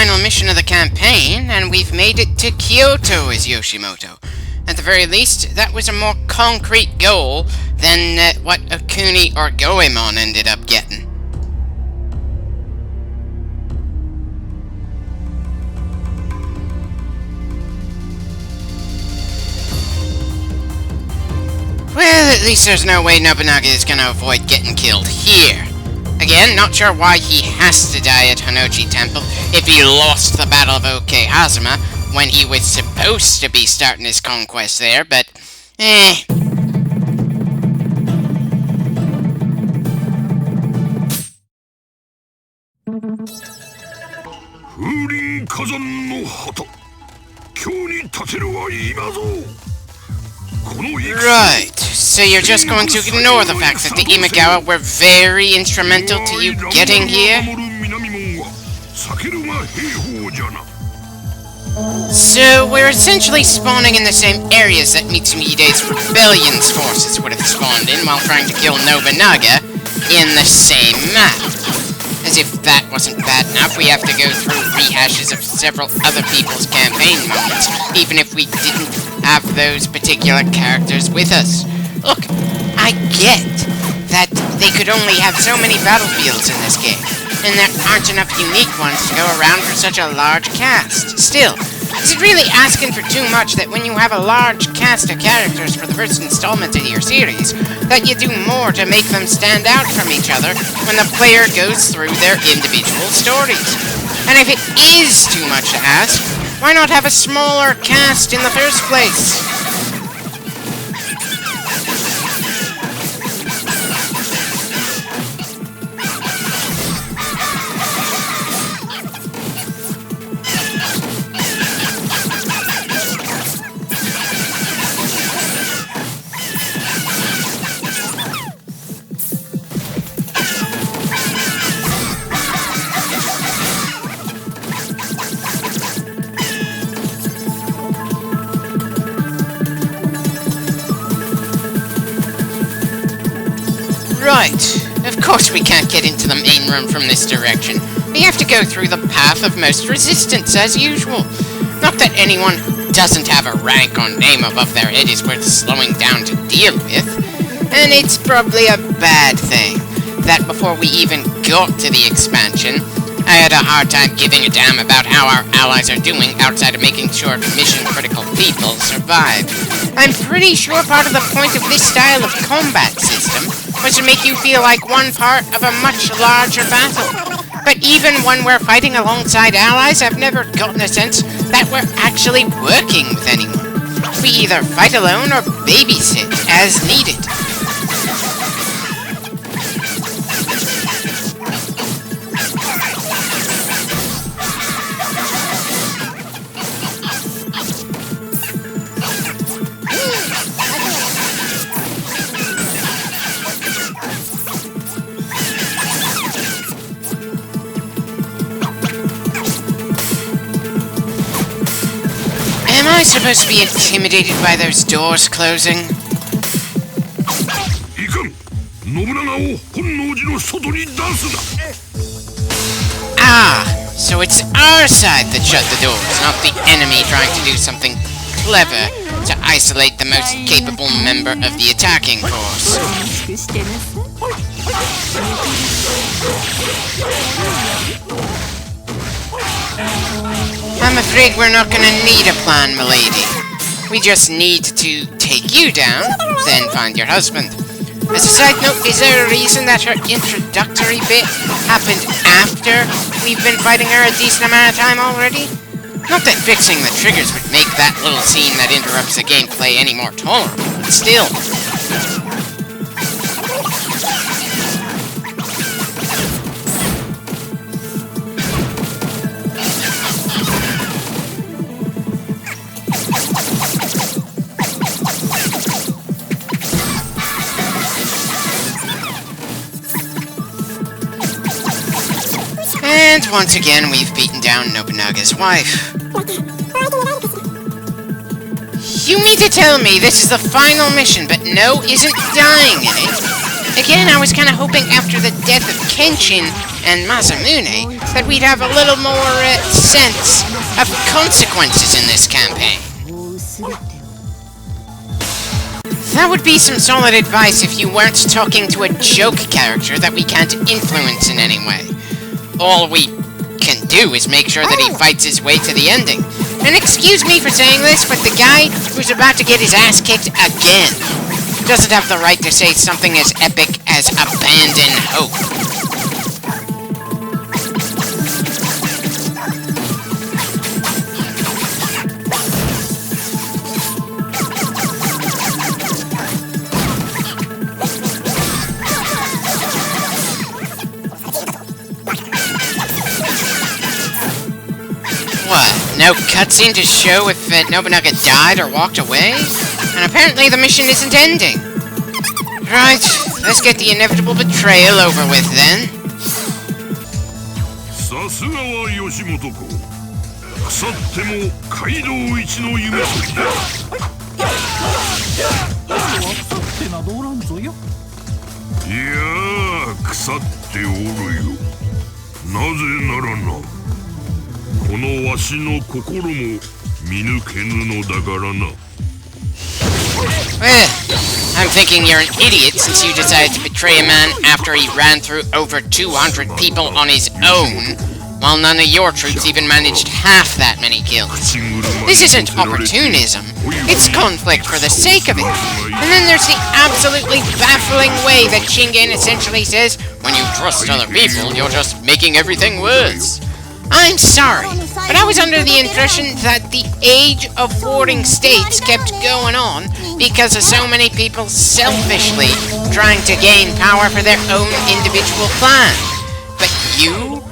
final mission of the campaign, and we've made it to Kyoto as Yoshimoto. At the very least, that was a more concrete goal than what Okuni or Goemon ended up getting. Well, at least there's no way Nobunaga is gonna avoid getting killed here. Again, not sure why he has to die at Hanochi Temple if he lost the Battle of Okehazama when he was supposed to be starting his conquest there, but Right, so you're just going to ignore the fact that the Imagawa were very instrumental to you getting here? So we're essentially spawning in the same areas that Mitsuhide's rebellion's forces would have spawned in while trying to kill Nobunaga in the same map. As if that wasn't bad enough, we have to go through rehashes of several other people's campaign moments, even if we didn't have those particular characters with us. Look, I get that they could only have so many battlefields in this game, and there aren't enough unique ones to go around for such a large cast. Still, is it really asking for too much that when you have a large cast of characters for the first installment of your series, that you do more to make them stand out from each other when the player goes through their individual stories? And if it is too much to ask, why not have a smaller cast in the first place? Right. Of course we can't get into the main room from this direction. We have to go through the path of most resistance, as usual. Not that anyone who doesn't have a rank or name above their head is worth slowing down to deal with. And it's probably a bad thing that before we even got to the expansion, I had a hard time giving a damn about how our allies are doing outside of making sure mission-critical people survive. I'm pretty sure part of the point of this style of combat system was to make you feel like one part of a much larger battle. But even when we're fighting alongside allies, I've never gotten a sense that we're actually working with anyone. We either fight alone or babysit as needed. Am I supposed to be intimidated by those doors closing? Ah, so it's our side that shut the doors, not the enemy trying to do something clever to isolate the most capable member of the attacking force. I'm afraid we're not gonna need a plan, milady. We just need to take you down, then find your husband. As a side note, is there a reason that her introductory bit happened after we've been fighting her a decent amount of time already? Not that fixing the triggers would make that little scene that interrupts the gameplay any more tolerable, but still. And once again, we've beaten down Nobunaga's wife. You mean to tell me this is the final mission, but No isn't dying in it? Again, I was kinda hoping after the death of Kenshin, and Masamune that we'd have a little more sense of consequences in this campaign. That would be some solid advice if you weren't talking to a joke character that we can't influence in any way. All we can do is make sure that he fights his way to the ending. And excuse me for saying this, but the guy who's about to get his ass kicked again doesn't have the right to say something as epic as abandon hope. What? No cutscene to show if Nobunaga died or walked away? And apparently the mission isn't ending. Right, let's get the inevitable betrayal over with then. Well, I'm thinking you're an idiot since you decided to betray a man after he ran through over 200 people on his own, while none of your troops even managed half that many kills. This isn't opportunism, it's conflict for the sake of it. And then there's the absolutely baffling way that Shingen essentially says, when you trust other people, you're just making everything worse. I'm sorry, but I was under the impression that the age of warring states kept going on because of so many people selfishly trying to gain power for their own individual plan. But you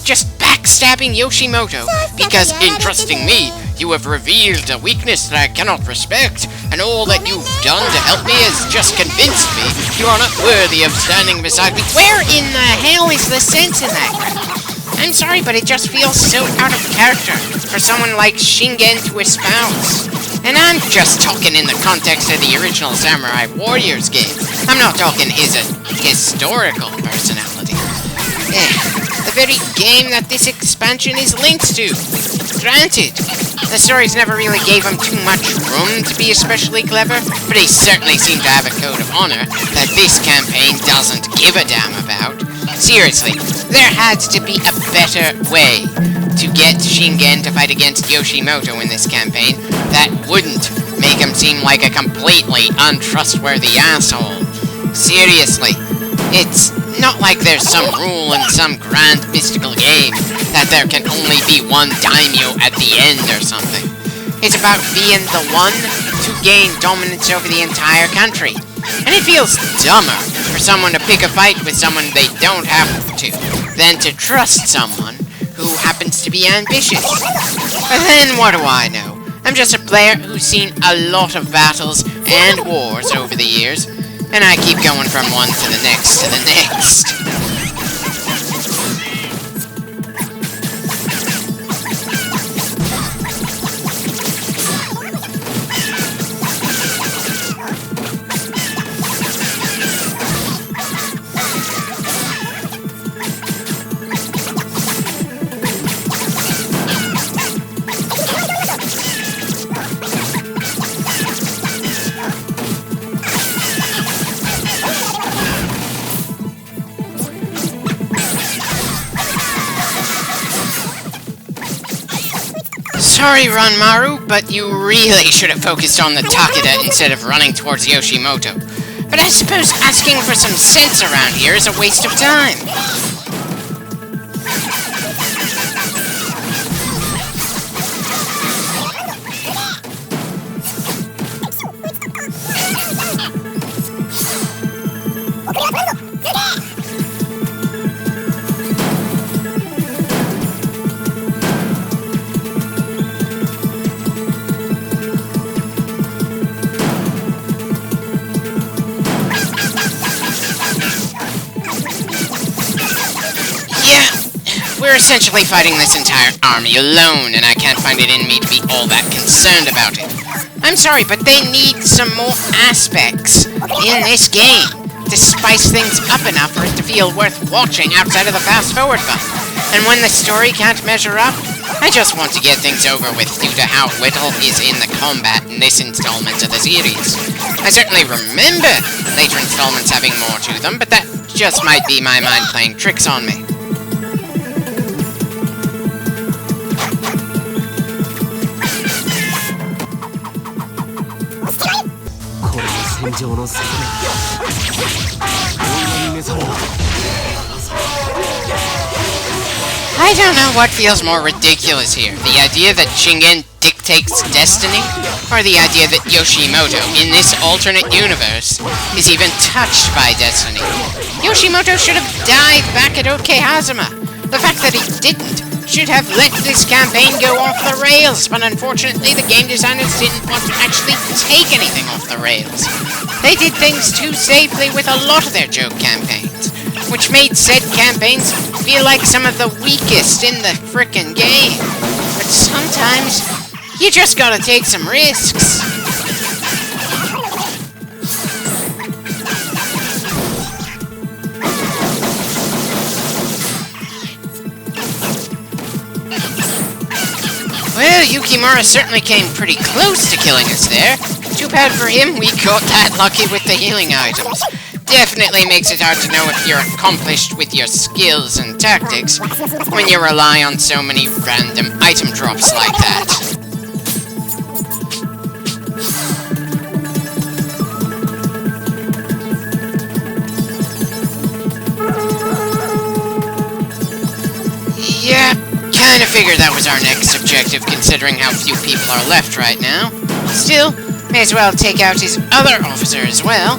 just backstabbing Yoshimoto because in trusting me, you have revealed a weakness that I cannot respect, and all that you've done to help me has just convinced me you are not worthy of standing beside me. Where in the hell is the sense in that crap? I'm sorry, but it just feels so out of character for someone like Shingen to espouse. And I'm just talking in the context of the original Samurai Warriors game. I'm not talking his historical personality. The very game that this expansion is linked to. Granted, the stories never really gave him too much room to be especially clever, but he certainly seemed to have a code of honor that this campaign doesn't give a damn about. Seriously, there had to be a better way to get Shingen to fight against Yoshimoto in this campaign that wouldn't make him seem like a completely untrustworthy asshole. Seriously, it's not like there's some rule in some grand mystical game that there can only be one daimyo at the end or something. It's about being the one to gain dominance over the entire country. And it feels dumber for someone to pick a fight with someone they don't have to than to trust someone who happens to be ambitious. But then what do I know? I'm just a player who's seen a lot of battles and wars over the years, and I keep going from one to the next to the next. Sorry, Ranmaru, but you really should have focused on the Takeda instead of running towards Yoshimoto. But I suppose asking for some sense around here is a waste of time. We're essentially fighting this entire army alone, and I can't find it in me to be all that concerned about it. I'm sorry, but they need some more aspects in this game. to spice things up enough for it to feel worth watching outside of the fast-forward button. And when the story can't measure up, I just want to get things over with due to how little is in the combat in this installment of the series. I certainly remember later installments having more to them, but that just might be my mind playing tricks on me. I don't know what feels more ridiculous here. The idea that Shingen dictates destiny, or the idea that Yoshimoto, in this alternate universe, is even touched by destiny. Yoshimoto should have died back at Okehazama. The fact that he didn't should have let this campaign go off the rails, but unfortunately the game designers didn't want to actually take anything off the rails. They did things too safely with a lot of their joke campaigns, which made said campaigns feel like some of the weakest in the frickin' game. But sometimes, you just gotta take some risks. Well, Yukimura certainly came pretty close to killing us there. Too bad for him, we got that lucky with the healing items. Definitely makes it hard to know if you're accomplished with your skills and tactics when you rely on so many random item drops like that. Yeah, kinda figured that was our next objective considering how few people are left right now. Still, may as well take out his other officer as well.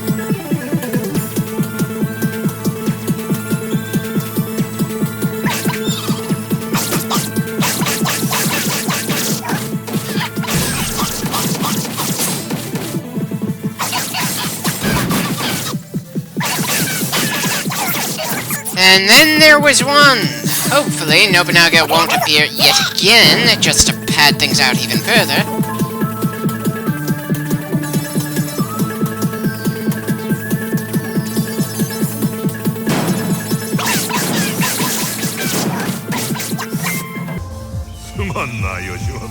And then there was one. Hopefully, Nobunaga won't appear yet again, just to pad things out even further.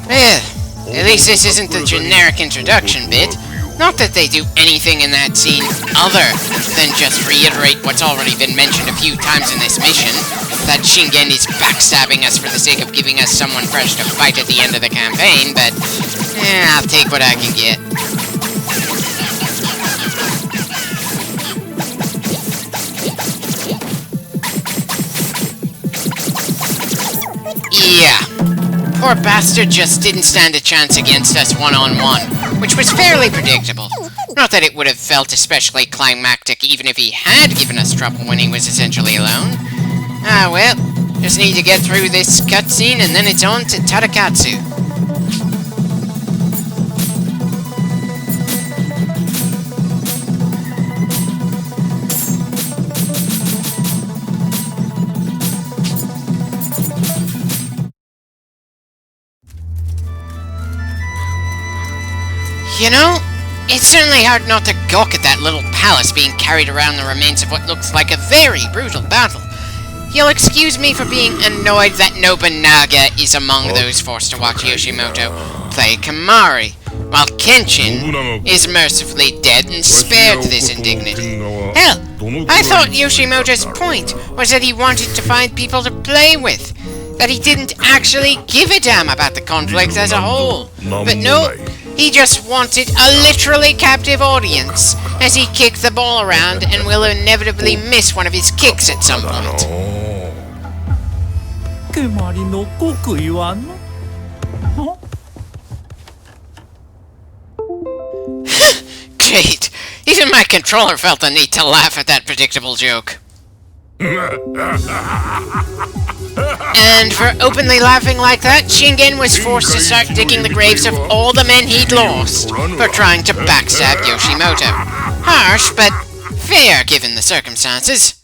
Well, at least this isn't the generic introduction bit. Not that they do anything in that scene other than just reiterate what's already been mentioned a few times in this mission, that Shingen is backstabbing us for the sake of giving us someone fresh to fight at the end of the campaign, but I'll take what I can get. Yeah. Poor bastard just didn't stand a chance against us one-on-one, which was fairly predictable. Not that it would have felt especially climactic even if he had given us trouble when he was essentially alone. Ah well, just need to get through this cutscene and then it's on to Tadakatsu. You know, it's certainly hard not to gawk at that little palace being carried around the remains of what looks like a very brutal battle. You'll excuse me for being annoyed that Nobunaga is among those forced to watch Yoshimoto play Kamari, while Kenshin is mercifully dead and spared this indignity. Hell, I thought Yoshimoto's point was that he wanted to find people to play with, that he didn't actually give a damn about the conflict as a whole. But no, he just wanted a literally captive audience as he kicked the ball around and will inevitably miss one of his kicks at some point. Great. Even my controller felt the need to laugh at that predictable joke. And for openly laughing like that, Shingen was forced to start digging the graves of all the men he'd lost for trying to backstab Yoshimoto. Harsh, but fair given the circumstances.